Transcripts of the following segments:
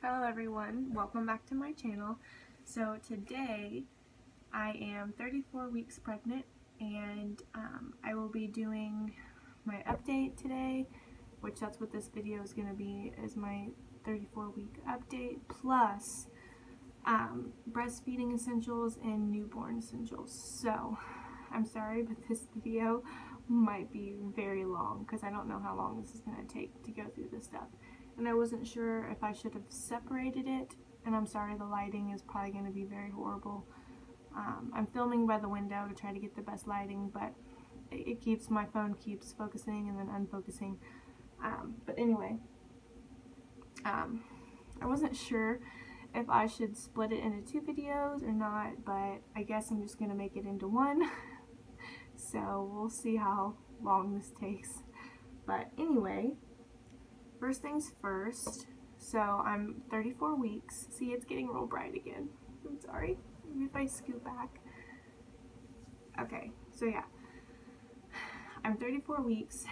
Hello everyone, welcome back to my channel. So today I am 34 weeks pregnant and I will be doing my update today, which that's what this video is going to be, is my 34-week update plus breastfeeding essentials and newborn essentials. So I'm sorry, but this video might be very long because I don't know how long this is going to take to go through this stuff. And I wasn't sure if I should have separated it, and I'm sorry, the lighting is probably going to be very horrible. I'm filming by the window to try to get the best lighting, but my phone keeps focusing and then unfocusing. But anyway, I wasn't sure if I should split it into two videos or not, but I guess I'm just going to make it into one. So we'll see how long this takes. But anyway, first things first, so I'm 34 weeks. See, it's getting real bright again. I'm sorry. Maybe if I scoot back. Okay, so yeah. I'm 34 weeks,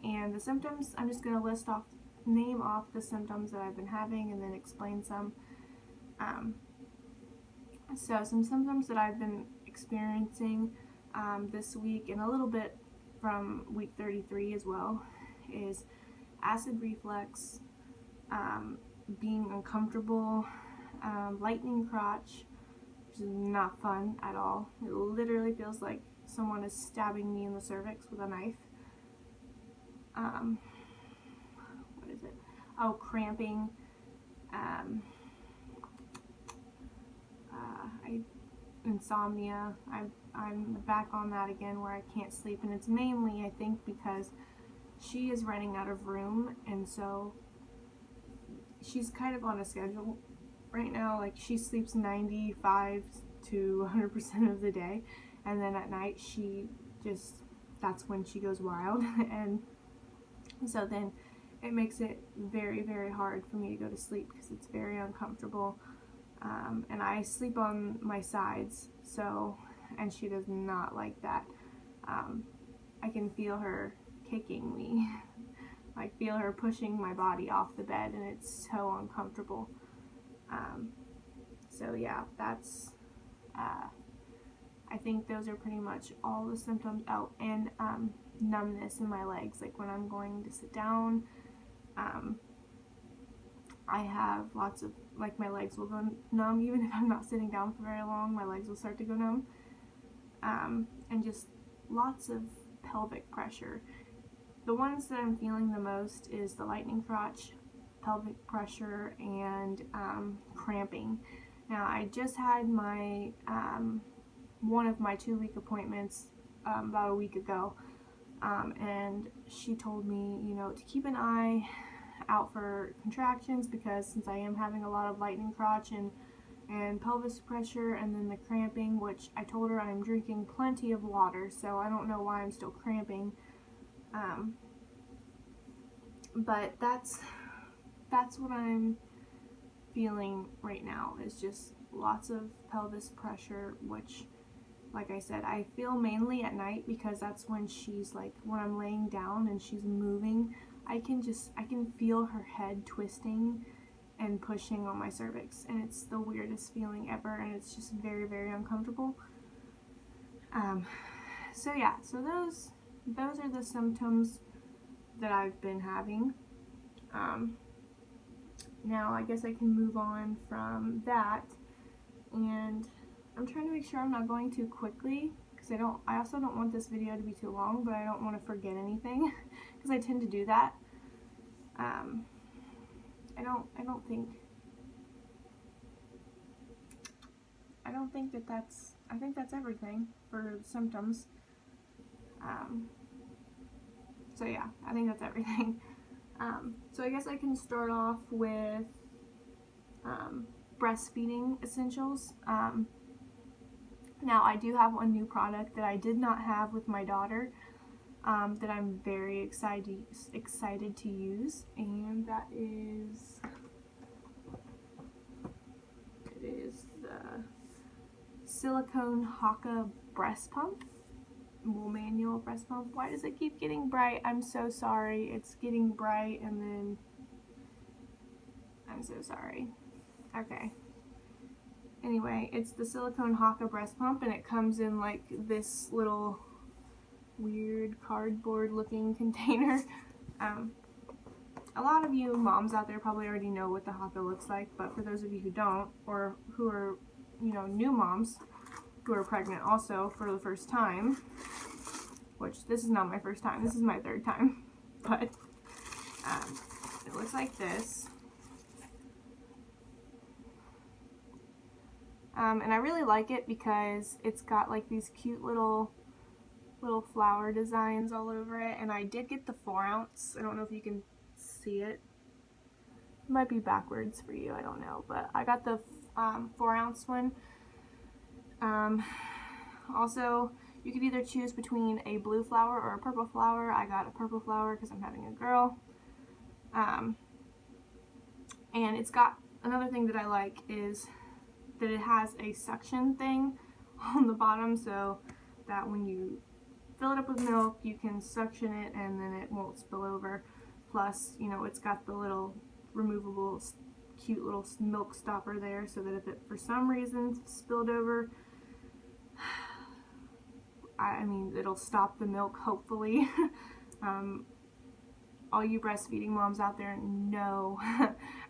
and the symptoms, I'm just going to name off the symptoms that I've been having and then explain some. So some symptoms that I've been experiencing this week, and a little bit from week 33 as well, is acid reflux, being uncomfortable, lightning crotch, which is not fun at all. It literally feels like someone is stabbing me in the cervix with a knife. What is it? Oh, cramping. Insomnia. I'm back on that again where I can't sleep, and it's mainly, I think, because she is running out of room, and so she's kind of on a schedule right now. Like, she sleeps 95 to 100% of the day, and then at night that's when she goes wild. And so then it makes it very, very hard for me to go to sleep because it's very uncomfortable. And I sleep on my sides, and she does not like that. I can feel her kicking me. I feel her pushing my body off the bed, and it's so uncomfortable. So yeah, that's, I think those are pretty much all the symptoms. Oh, and numbness in my legs, like when I'm going to sit down, I have lots of, like, my legs will go numb. Even if I'm not sitting down for very long, my legs will start to go numb. And just lots of pelvic pressure. The ones that I'm feeling the most is the lightning crotch, pelvic pressure, and cramping. Now, I just had my one of my 2-week appointments about a week ago, and she told me, to keep an eye out for contractions, because since I am having a lot of lightning crotch and pelvis pressure, and then the cramping, which I told her I'm drinking plenty of water, so I don't know why I'm still cramping. But that's what I'm feeling right now, is just lots of pelvis pressure, which, like I said, I feel mainly at night, because that's when she's, like, when I'm laying down and she's moving, I can feel her head twisting and pushing on my cervix, and it's the weirdest feeling ever, and it's just very, very uncomfortable. So yeah, so those are the symptoms that I've been having. Now I guess I can move on from that, and I'm trying to make sure I'm not going too quickly, because I also don't want this video to be too long, but I don't want to forget anything, because I tend to do that. I think that's everything for symptoms. So yeah, I think that's everything. So I guess I can start off with breastfeeding essentials. Now, I do have one new product that I did not have with my daughter, that I'm very excited to use, and that is, the silicone Haka breast pump. Manual breast pump. Why does it keep getting bright? I'm so sorry. It's getting bright, and then I I'm so sorry. Okay. Anyway, it's the silicone Haka breast pump, and it comes in like this little weird cardboard looking container. A lot of you moms out there probably already know what the Haka looks like, but for those of you who don't, or who are, you know, new moms who are pregnant also for the first time, which this is not my first time, this is my third time, but it looks like this. And I really like it because it's got like these cute little flower designs all over it, and I did get the 4-ounce. I don't know if you can see it. It might be backwards for you, I don't know, but I got the 4-ounce one. Also, you could either choose between a blue flower or a purple flower. I got a purple flower because I'm having a girl. And it's got, another thing that I like is that it has a suction thing on the bottom, so that when you fill it up with milk, you can suction it and then it won't spill over. Plus, you know, it's got the little removable cute little milk stopper there, so that if it for some reason spilled over, I mean, it'll stop the milk, hopefully. All you breastfeeding moms out there know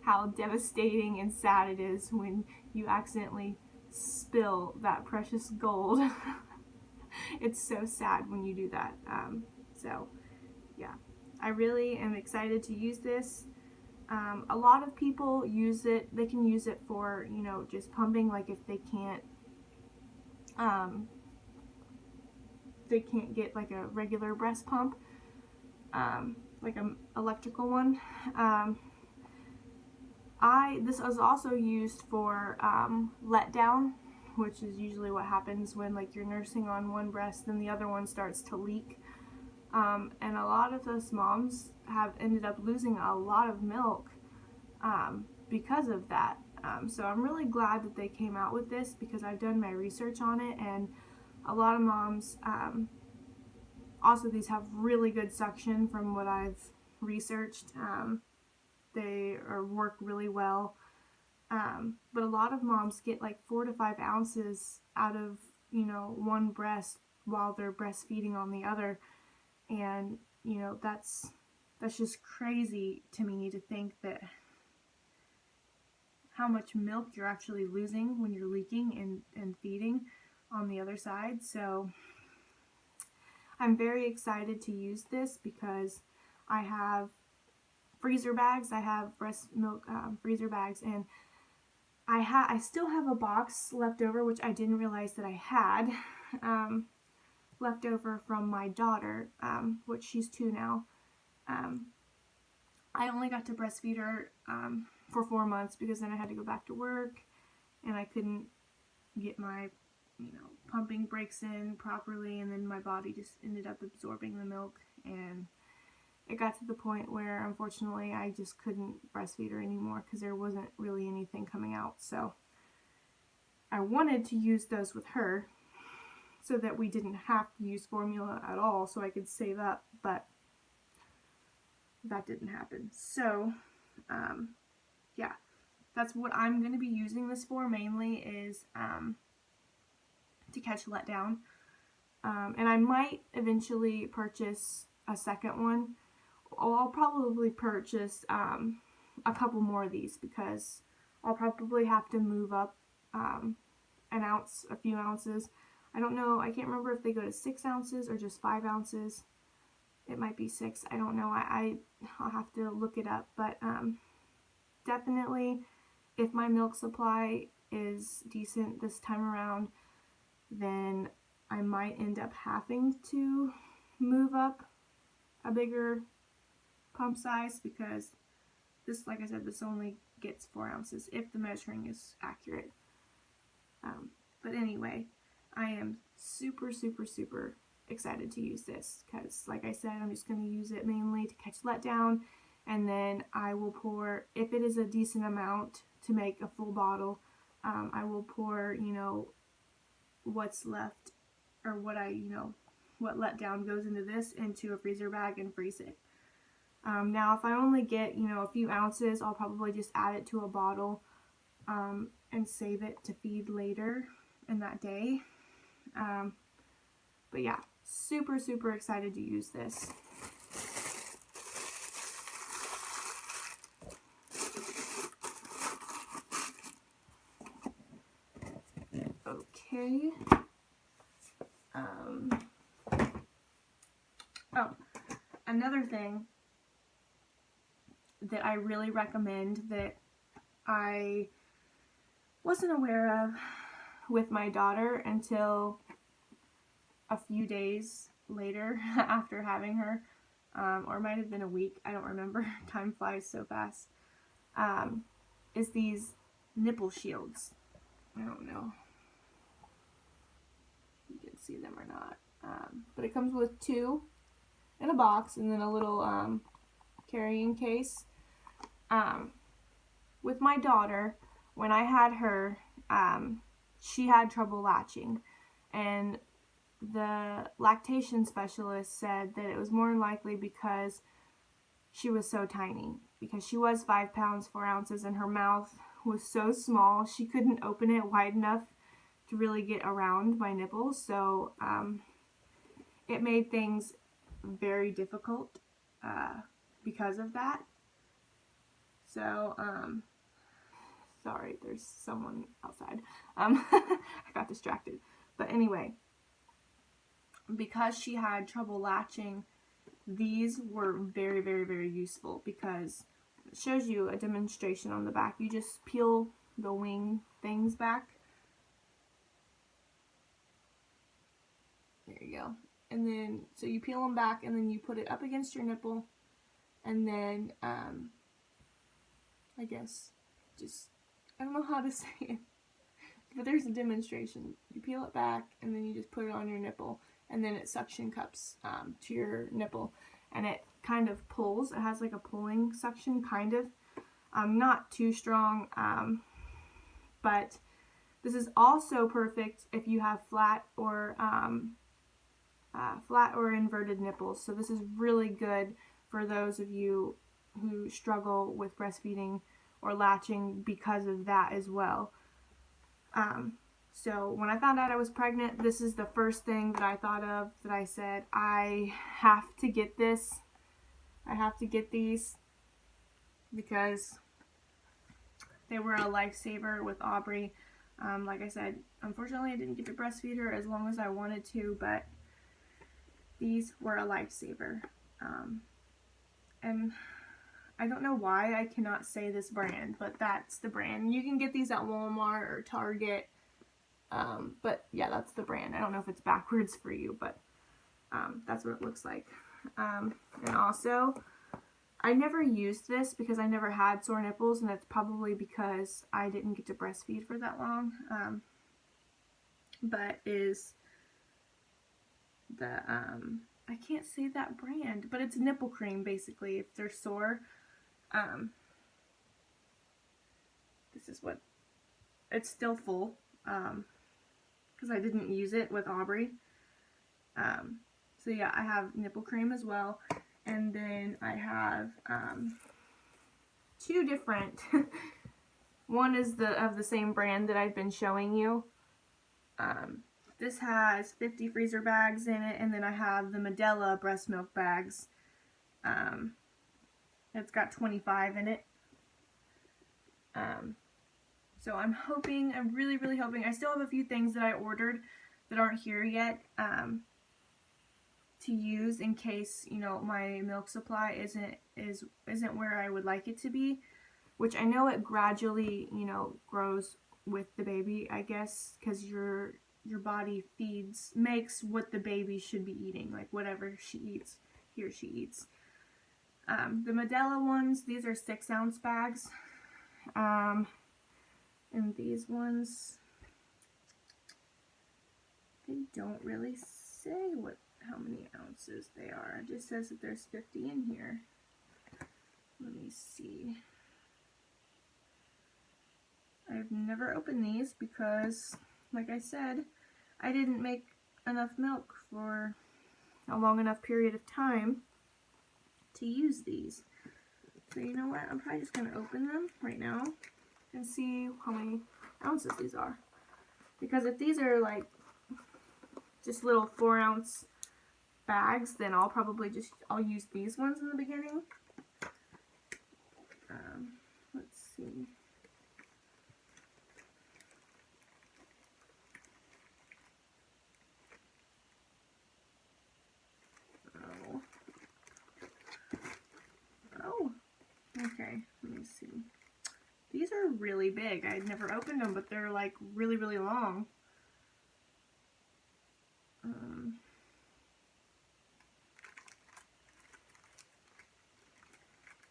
how devastating and sad it is when you accidentally spill that precious gold. It's so sad when you do that. So yeah, I really am excited to use this. A lot of people use it, they can use it for, you know, just pumping, like if they can't get like a regular breast pump, like an electrical one. This is also used for letdown, which is usually what happens when like you're nursing on one breast and the other one starts to leak. And a lot of us moms have ended up losing a lot of milk because of that. So I'm really glad that they came out with this, because I've done my research on it, and a lot of moms, also these have really good suction from what I've researched. They work really well. But a lot of moms get like 4 to 5 ounces out of, you know, one breast while they're breastfeeding on the other. And, you know, that's just crazy to me to think that how much milk you're actually losing when you're leaking and feeding on the other side. So I'm very excited to use this because I have freezer bags. I have breast milk freezer bags, and I still have a box left over, which I didn't realize that I had left over from my daughter, which she's 2 now. I only got to breastfeed her for 4 months, because then I had to go back to work and I couldn't get my, you know, pumping breaks in properly, and then my body just ended up absorbing the milk, and it got to the point where unfortunately I just couldn't breastfeed her anymore because there wasn't really anything coming out. So I wanted to use those with her so that we didn't have to use formula at all, so I could save up, but that didn't happen. So yeah, that's what I'm going to be using this for mainly, is to catch letdown. And I might eventually purchase a second one. I'll probably purchase a couple more of these, because I'll probably have to move up an ounce, a few ounces. I don't know, I can't remember if they go to 6 ounces or just 5 ounces. It might be 6, I don't know. I'll have to look it up, but definitely if my milk supply is decent this time around, then I might end up having to move up a bigger pump size, because this, like I said, this only gets 4 ounces if the measuring is accurate. But anyway, I am super excited to use this, because like I said, I'm just going to use it mainly to catch letdown, and then I will pour, if it is a decent amount to make a full bottle, I will pour, you know, what's left, or what what letdown goes into this, into a freezer bag and freeze it. Now, if I only get, a few ounces, I'll probably just add it to a bottle and save it to feed later in that day. But yeah, super, super excited to use this. Okay. Oh, another thing that I really recommend that I wasn't aware of with my daughter until a few days later after having her, or it might have been a week, I don't remember, time flies so fast, is these nipple shields. I don't know if you can see them or not, but it comes with 2 in a box and then a little carrying case. With my daughter, when I had her, she had trouble latching, and the lactation specialist said that it was more than likely because she was so tiny, because she was 5 pounds 4 ounces and her mouth was so small she couldn't open it wide enough to really get around my nipples. So it made things very difficult because of that. So sorry, there's someone outside. I got distracted. But anyway, because she had trouble latching, these were very, very, very useful because it shows you a demonstration on the back. You just peel the wing things back. There you go. And then, so you peel them back and then you put it up against your nipple, and then, I guess, just, I don't know how to say it, but there's a demonstration. You peel it back and then you just put it on your nipple, and then it suction cups to your nipple, and it kind of pulls. It has like a pulling suction, kind of. Not too strong, but this is also perfect if you have flat or inverted nipples. So this is really good for those of you who struggle with breastfeeding or latching because of that as well. So when I found out I was pregnant, this is the first thing that I thought of, that I said, I have to get this. I have to get these because they were a lifesaver with Aubrey. Like I said, unfortunately I didn't get to breastfeed her as long as I wanted to, but these were a lifesaver. And I don't know why I cannot say this brand, but that's the brand. You can get these at Walmart or Target. But yeah, that's the brand. I don't know if it's backwards for you, but that's what it looks like. And also, I never used this because I never had sore nipples, and it's probably because I didn't get to breastfeed for that long. But is the, I can't say that brand, but it's nipple cream basically if they're sore. This is what, it's still full, because I didn't use it with Aubrey. So yeah, I have nipple cream as well, and then I have 2 different. One is of the same brand that I've been showing you. This has 50 freezer bags in it, and then I have the Medela breast milk bags. It's got 25 in it. So I'm hoping, I'm really, really hoping. I still have a few things that I ordered that aren't here yet to use in case, you know, my milk supply isn't where I would like it to be, which I know it gradually, you know, grows with the baby, I guess, because your body makes what the baby should be eating, like whatever she eats, he or she eats. The Medela ones, these are 6-ounce bags. And these ones, they don't really say how many ounces they are. It just says that there's 50 in here. Let me see. I've never opened these because, like I said, I didn't make enough milk for a long enough period of time to use these. So you know what, I'm probably just going to open them right now and see how many ounces these are. Because if these are like just little 4-ounce bags, then I'll use these ones in the beginning. Let's see. Oh, okay, let me see. These are really big. I'd never opened them, but they're like really, really long.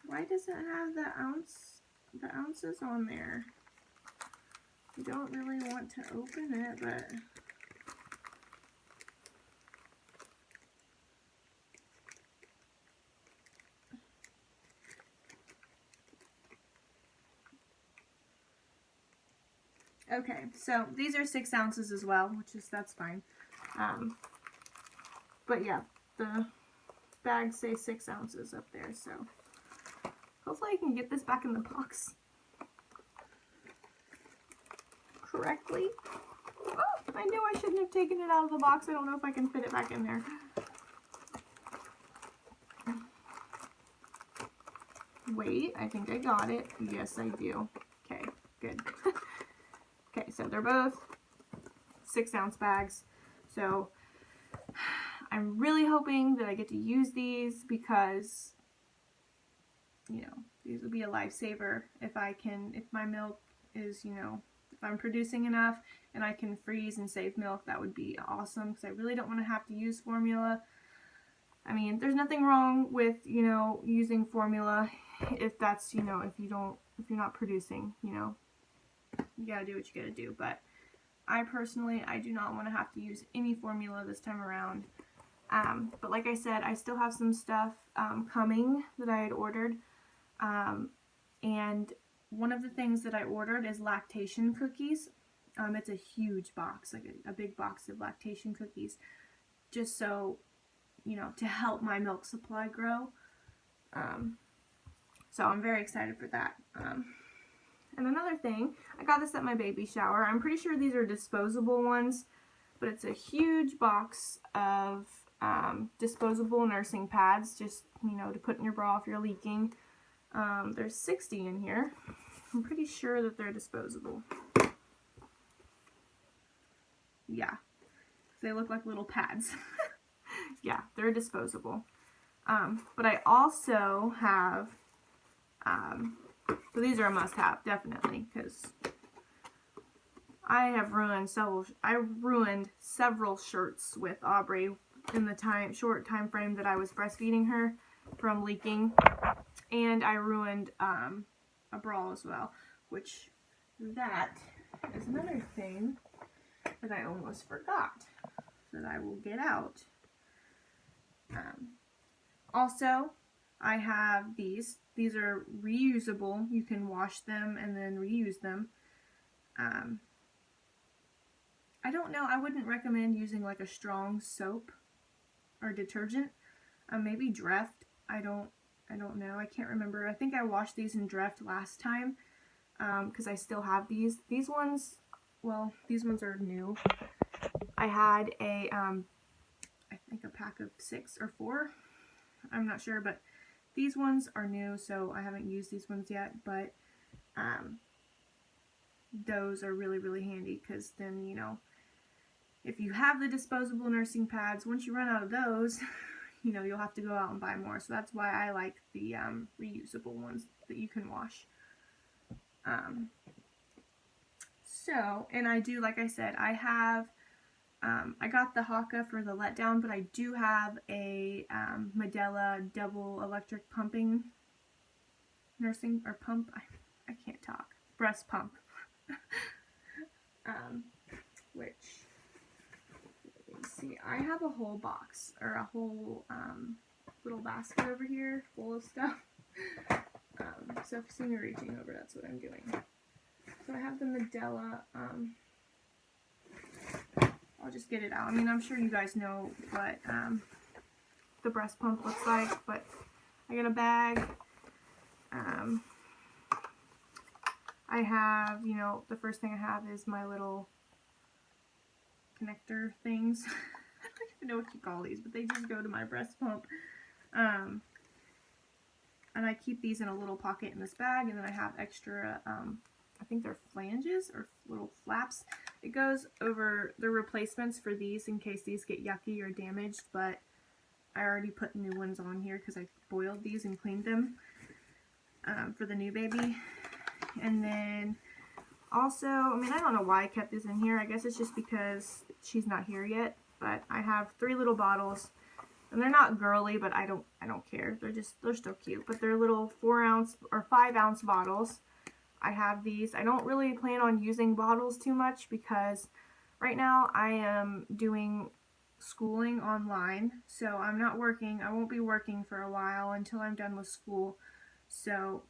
Why does it have the ounces on there? I don't really want to open it, but okay, so these are 6 ounces as well, that's fine. But yeah, the bags say 6 ounces up there, so hopefully I can get this back in the box correctly. Oh, I knew I shouldn't have taken it out of the box. I don't know if I can fit it back in there. Wait, I think I got it. Yes, I do. Okay, good. Okay, so they're both 6-ounce bags. So I'm really hoping that I get to use these because, you know, these will be a lifesaver if my milk is, you know, if I'm producing enough and I can freeze and save milk, that would be awesome because I really don't want to have to use formula. I mean, there's nothing wrong with, you know, using formula if that's, you know, if you're not producing, you know, you gotta do what you gotta do. But I personally do not want to have to use any formula this time around. But like I said, I still have some stuff coming that I had ordered. And one of the things that I ordered is lactation cookies. It's a huge box, like a big box of lactation cookies, just so, you know, to help my milk supply grow. So I'm very excited for that. And another thing, I got this at my baby shower. I'm pretty sure these are disposable ones, but it's a huge box of disposable nursing pads, just, you know, to put in your bra if you're leaking. There's 60 in here. I'm pretty sure that they're disposable. Yeah, they look like little pads. Yeah, they're disposable. But I also have, so these are a must-have, definitely, because I ruined several shirts with Aubrey in the short time frame that I was breastfeeding her from leaking, and I ruined a bra as well, which that is another thing that I almost forgot that I will get out. Also, I have these. These are reusable. You can wash them and then reuse them. I don't know. I wouldn't recommend using like a strong soap or detergent. Maybe Dreft. I don't know. I can't remember. I think I washed these in Dreft last time because I still have these. These ones, well, these ones are new. I had I think a pack of 6 or 4. I'm not sure, but these ones are new, so I haven't used these ones yet, but those are really, really handy because then, you know, if you have the disposable nursing pads, once you run out of those, you know, you'll have to go out and buy more. So that's why I like the reusable ones that you can wash. So, and I do, like I said, I have, I got the Haka for the letdown, but I do have a Medela double electric pumping nursing, or pump, I can't talk, breast pump, which, let's see, I have a whole box, or a whole little basket over here full of stuff. So if you see me reaching over, that's what I'm doing. So I have the Medela, I'll just get it out. I mean, I'm sure you guys know what the breast pump looks like, but I got a bag. I have, you know, the first thing I have is my little connector things. I don't even know what you call these, but they just go to my breast pump. And I keep these in a little pocket in this bag, and then I have extra, I think they're flanges or little flaps. It goes over the replacements for these in case these get yucky or damaged, but I already put new ones on here because I boiled these and cleaned them for the new baby. And then also, I mean, I don't know why I kept this in here. I guess it's just because she's not here yet, but I have 3 little bottles. And they're not girly, but I don't care. They're still cute. But they're little 4-ounce or 5-ounce bottles. I have these. I don't really plan on using bottles too much because right now I am doing schooling online. So I'm not working. I won't be working for a while until I'm done with school. So,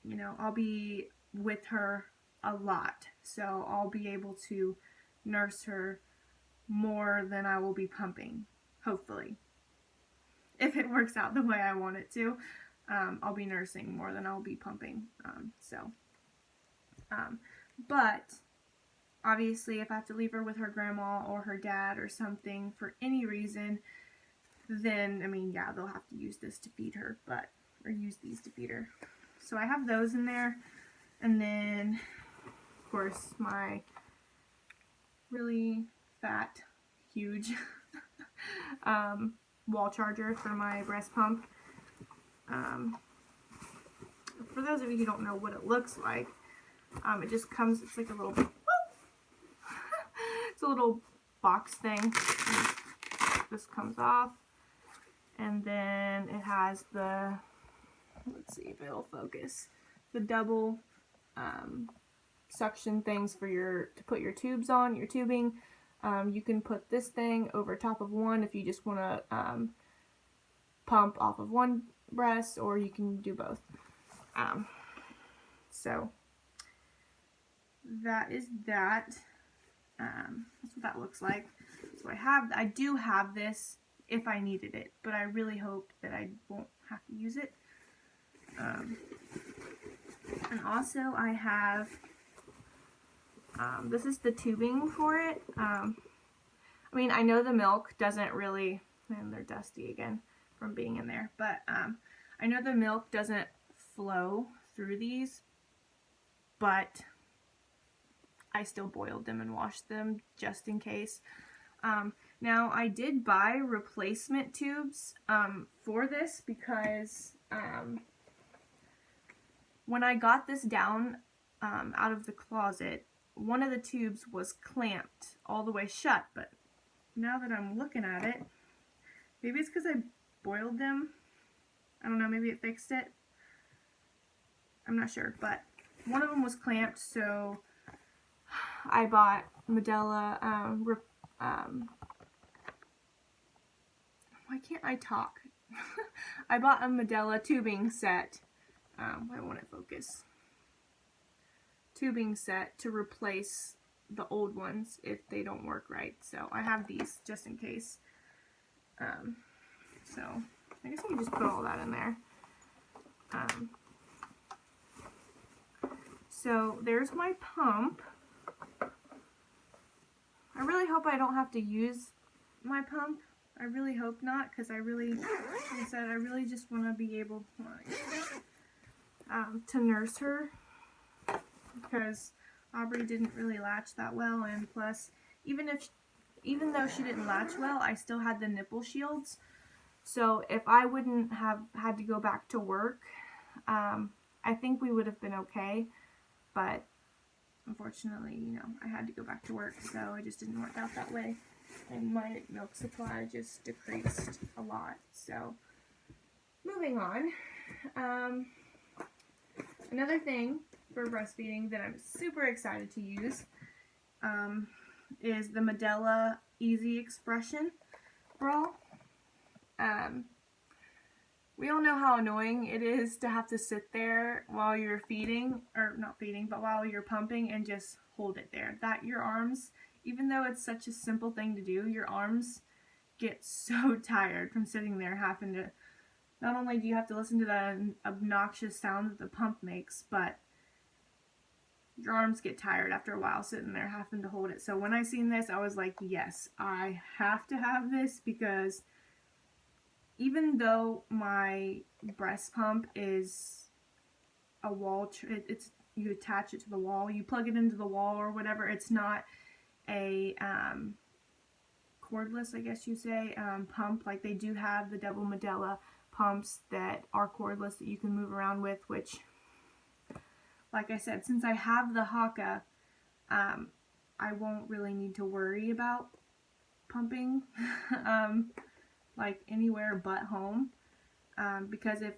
you know, I'll be with her a lot. So I'll be able to nurse her more than I will be pumping. Hopefully, if it works out the way I want it to, I'll be nursing more than I'll be pumping. But obviously, if I have to leave her with her grandma or her dad or something for any reason, then I mean, yeah, they'll have to use this to feed her, or use these to feed her. So I have those in there, and then of course my really fat, huge wall charger for my breast pump. For those of you who don't know what it looks like, it just comes, it's like a little, it's a little box thing. This comes off, and then it has the, let's see if it'll focus, the double suction things for to put your tubes on, your tubing. You can put this thing over top of one if you just want to pump off of one breast, or you can do both. So that is that. That's what that looks like. So I do have this if I needed it, but I really hope that I won't have to use it. And also I have, this is the tubing for it. I mean, I know the milk doesn't really, and they're dusty again from being in there, but I know the milk doesn't flow through these, but I still boiled them and washed them just in case. Now I did buy replacement tubes for this because when I got this down out of the closet, one of the tubes was clamped all the way shut, but now that I'm looking at it, maybe it's because I boiled them. I don't know, maybe it fixed it. I'm not sure, but one of them was clamped, so I bought Medela, why can't I talk? I bought a Medela tubing set. Why won't it focus? Tubing set to replace the old ones if they don't work right. So I have these just in case. So I guess I can just put all that in there. So there's my pump. I really hope I don't have to use my pump. I really hope not, because I really, like I said, I really just want to be able to nurse her, because Aubrey didn't really latch that well, and plus, even though she didn't latch well, I still had the nipple shields. So if I wouldn't have had to go back to work, I think we would have been okay. But unfortunately, you know, I had to go back to work, so it just didn't work out that way. And my milk supply just decreased a lot. So moving on. Another thing for breastfeeding that I'm super excited to use is the Medela Easy Expression bra. We all know how annoying it is to have to sit there while you're feeding, or not feeding, but while you're pumping and just hold it there. That your arms, even though it's such a simple thing to do, your arms get so tired from sitting there having to not only do you have to listen to the obnoxious sound that the pump makes, but your arms get tired after a while sitting there having to hold it. So when I seen this, I was like, yes, I have to have this, because even though my breast pump is a wall, it's you attach it to the wall, you plug it into the wall or whatever. It's not a cordless, I guess you say, pump. Like they do have the double Medela pumps that are cordless that you can move around with, which, like I said, since I have the Haka, I won't really need to worry about pumping like anywhere but home, because if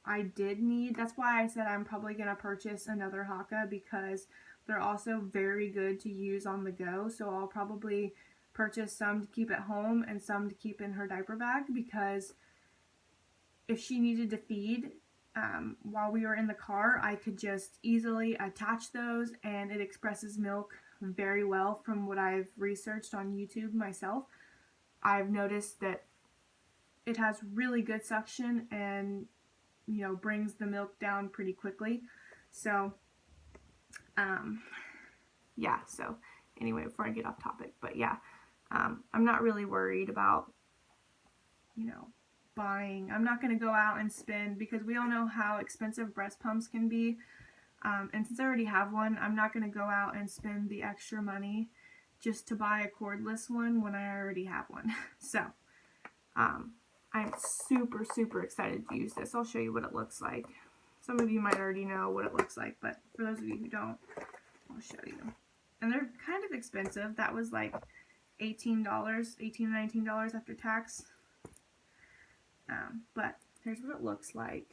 I did need, that's why I said I'm probably going to purchase another Haka, because they're also very good to use on the go. So I'll probably purchase some to keep at home and some to keep in her diaper bag, because if she needed to feed while we were in the car, I could just easily attach those, and it expresses milk very well. From what I've researched on YouTube myself, I've noticed that it has really good suction and, you know, brings the milk down pretty quickly. So yeah, so anyway, before I get off topic, but yeah, I'm not really worried about, you know, buying. I'm not going to go out and spend, because we all know how expensive breast pumps can be. And since I already have one, I'm not going to go out and spend the extra money just to buy a cordless one when I already have one. So I'm super, super excited to use this. I'll show you what it looks like. Some of you might already know what it looks like, but for those of you who don't, I'll show you. And they're kind of expensive. That was like $18 or $19 after tax. But here's what it looks like.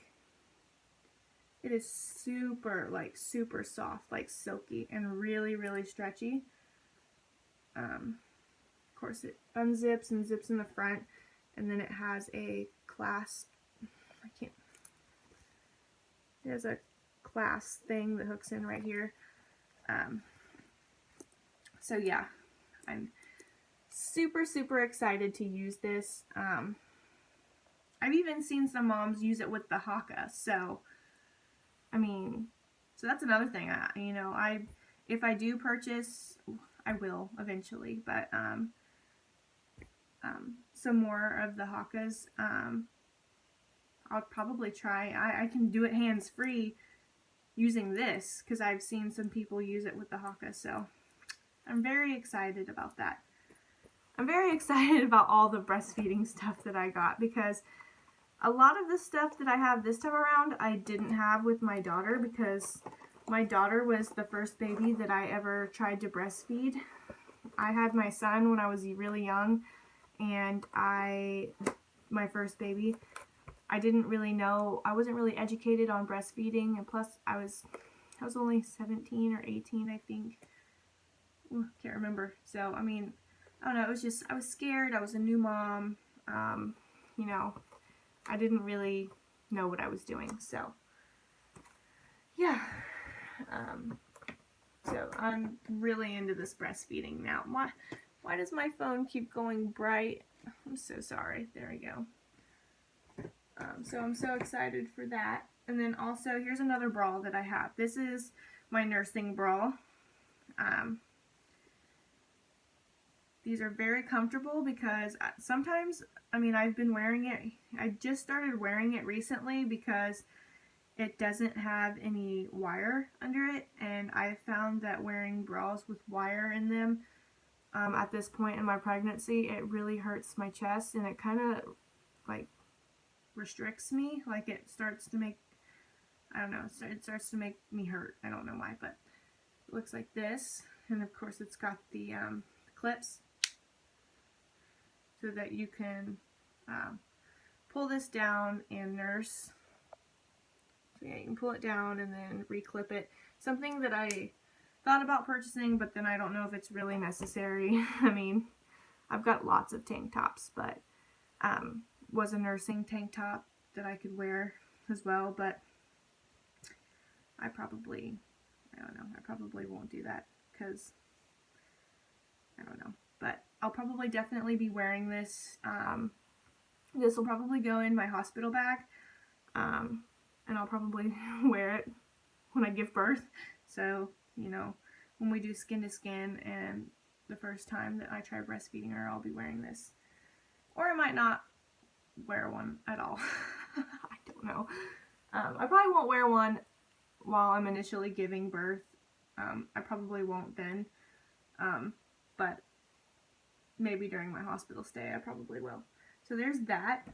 It is super, like, super soft, like silky, and really, really stretchy. Of course, it unzips and zips in the front, and then it has a clasp. It has a clasp thing that hooks in right here. So yeah, I'm super, super excited to use this. I've even seen some moms use it with the Haka, so I mean, so that's another thing. You know, if I do purchase, I will eventually, but some more of the Hakas, I'll probably try. I can do it hands-free using this, because I've seen some people use it with the Haka, so I'm very excited about that. I'm very excited about all the breastfeeding stuff that I got, because a lot of the stuff that I have this time around, I didn't have with my daughter, because my daughter was the first baby that I ever tried to breastfeed. I had my son when I was really young, and my first baby, I didn't really know, I wasn't really educated on breastfeeding, and plus I was only 17 or 18, I think. Can't remember. So, I mean, I don't know, it was just, I was scared, I was a new mom, you know, I didn't really know what I was doing, so, yeah, so I'm really into this breastfeeding now. Why does my phone keep going bright? I'm so sorry. There we go. So I'm so excited for that. And then also, here's another bra that I have. This is my nursing bra. These are very comfortable, because sometimes, I mean, I've been wearing it, I just started wearing it recently because it doesn't have any wire under it, and I found that wearing bras with wire in them at this point in my pregnancy, it really hurts my chest, and it kind of like restricts me. Like it starts to make, I don't know, it starts to make me hurt. I don't know why, but it looks like this, and of course it's got the clips so that you can pull this down and nurse. So yeah, you can pull it down and then reclip it. Something that I thought about purchasing, but then I don't know if it's really necessary. I mean, I've got lots of tank tops, but was a nursing tank top that I could wear as well, but I probably won't do that, because I don't know, but I'll probably definitely be wearing this. This will probably go in my hospital bag. and I'll probably wear it when I give birth. So, you know, when we do skin to skin and the first time that I try breastfeeding her, I'll be wearing this. Or I might not wear one at all. I don't know. I probably won't wear one while I'm initially giving birth. I probably won't then. But maybe during my hospital stay I probably will. So there's that.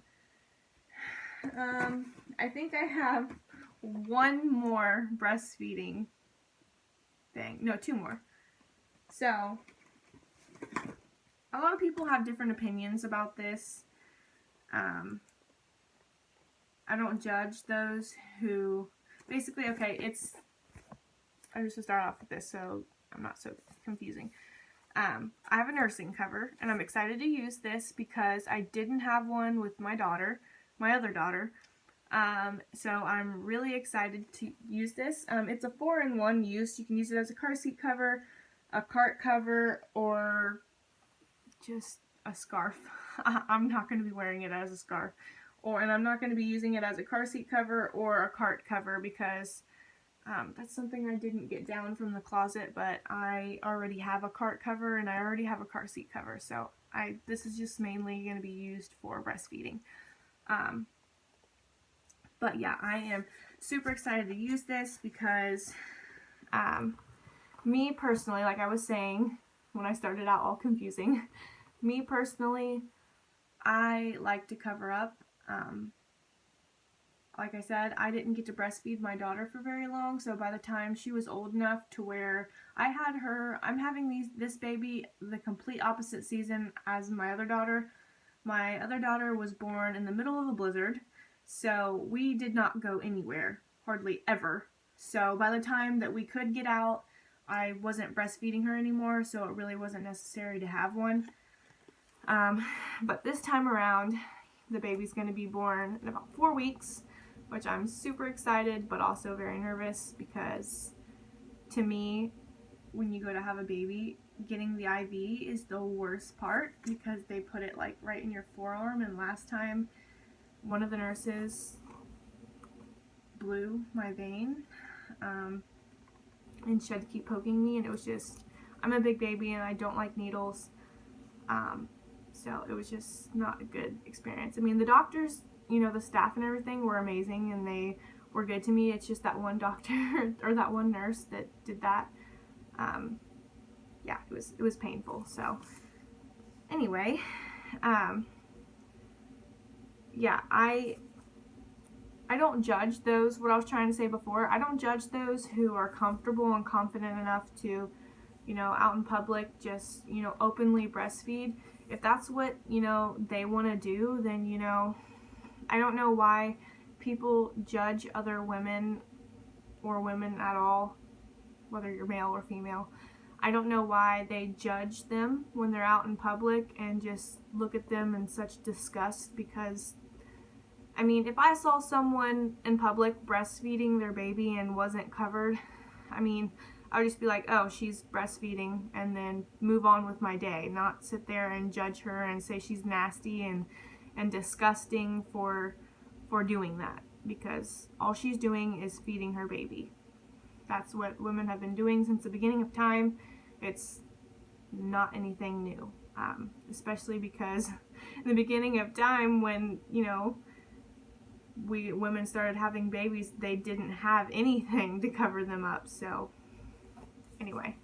I think I have one more breastfeeding thing. No, two more. So, a lot of people have different opinions about this. I don't judge those who, basically, okay, I'm just going to start off with this so I'm not so confusing. I have a nursing cover, and I'm excited to use this because I didn't have one with my daughter, my other daughter. So I'm really excited to use this. It's a 4-in-1 use. You can use it as a car seat cover, a cart cover, or just a scarf. I'm not going to be wearing it as a scarf. And I'm not going to be using it as a car seat cover or a cart cover because that's something I didn't get down from the closet, but I already have a cart cover and I already have a car seat cover. So this is just mainly going to be used for breastfeeding. But yeah, I am super excited to use this because me personally, like I was saying when I started out all confusing, me personally, I like to cover up. Like I said, I didn't get to breastfeed my daughter for very long, so by the time she was old enough to where I had her, I'm having this baby the complete opposite season as my other daughter. My other daughter was born in the middle of a blizzard, so we did not go anywhere, hardly ever. So by the time that we could get out, I wasn't breastfeeding her anymore, so it really wasn't necessary to have one. But this time around, the baby's going to be born in about 4 weeks, which I'm super excited but also very nervous because to me, when you go to have a baby, getting the IV is the worst part because they put it like right in your forearm, and last time one of the nurses blew my vein and she had to keep poking me, and it was just, I'm a big baby and I don't like needles, so it was just not a good experience. I mean, the doctors, you know, the staff and everything were amazing and they were good to me. It's just that one doctor or that one nurse that did that. Yeah, it was painful. So anyway, yeah, I don't judge those, what I was trying to say before, I don't judge those who are comfortable and confident enough to, you know, out in public just, you know, openly breastfeed. If that's what, you know, they want to do, then, you know, I don't know why people judge other women or women at all, whether you're male or female. I don't know why they judge them when they're out in public and just look at them in such disgust because, I mean, if I saw someone in public breastfeeding their baby and wasn't covered, I mean, I would just be like, oh, she's breastfeeding, and then move on with my day, not sit there and judge her and say she's nasty and disgusting for doing that, because all she's doing is feeding her baby. That's what women have been doing since the beginning of time. It's not anything new, especially because in the beginning of time when, you know, women started having babies, they didn't have anything to cover them up. So anyway,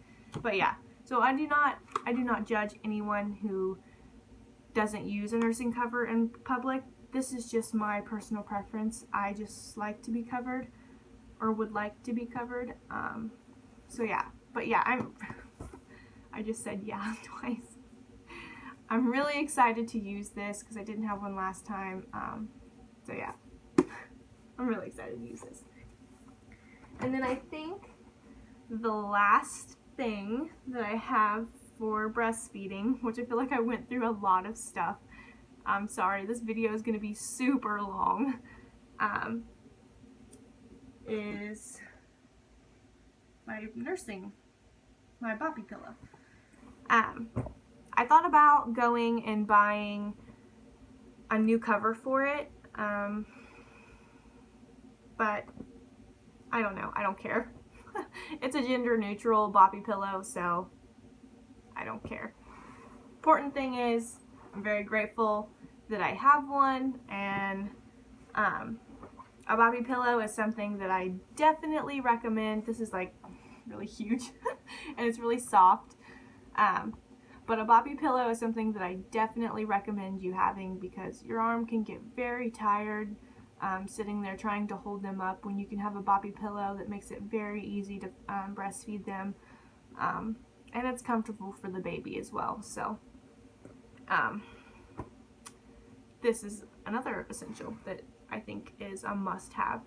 but yeah, so I do not judge anyone who doesn't use a nursing cover in public. This is just my personal preference. I just like to be covered, or would like to be covered. So yeah, but yeah, I just said yeah twice. I'm really excited to use this because I didn't have one last time. So yeah, I'm really excited to use this. And then I think the last thing that I have for breastfeeding, which I feel like I went through a lot of stuff. I'm sorry, this video is going to be super long. Is my boppy pillow. I thought about going and buying a new cover for it. but I don't know, I don't care. It's a gender neutral boppy pillow, so I don't care. Important thing is, I'm very grateful that I have one, and a boppy pillow is something that I definitely recommend. This is like really huge and it's really soft. But a boppy pillow is something that I definitely recommend you having, because your arm can get very tired sitting there trying to hold them up, when you can have a boppy pillow that makes it very easy to breastfeed them. And it's comfortable for the baby as well. So this is another essential that I think is a must-have.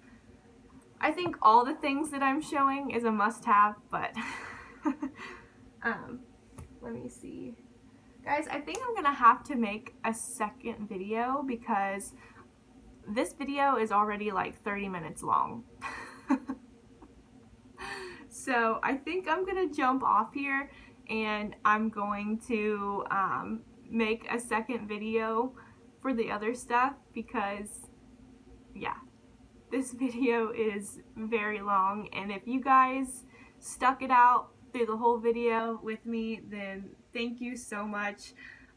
I think all the things that I'm showing is a must-have, but let me see. Guys, I think I'm gonna have to make a second video because this video is already like 30 minutes long. So I think I'm gonna jump off here and I'm going to make a second video for the other stuff, because yeah, this video is very long, and if you guys stuck it out through the whole video with me, then thank you so much.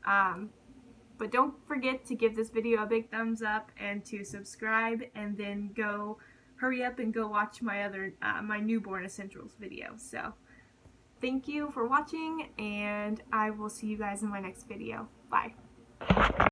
But don't forget to give this video a big thumbs up and to subscribe, and then go hurry up and go watch my other my newborn essentials video. So thank you for watching, and I will see you guys in my next video. Bye.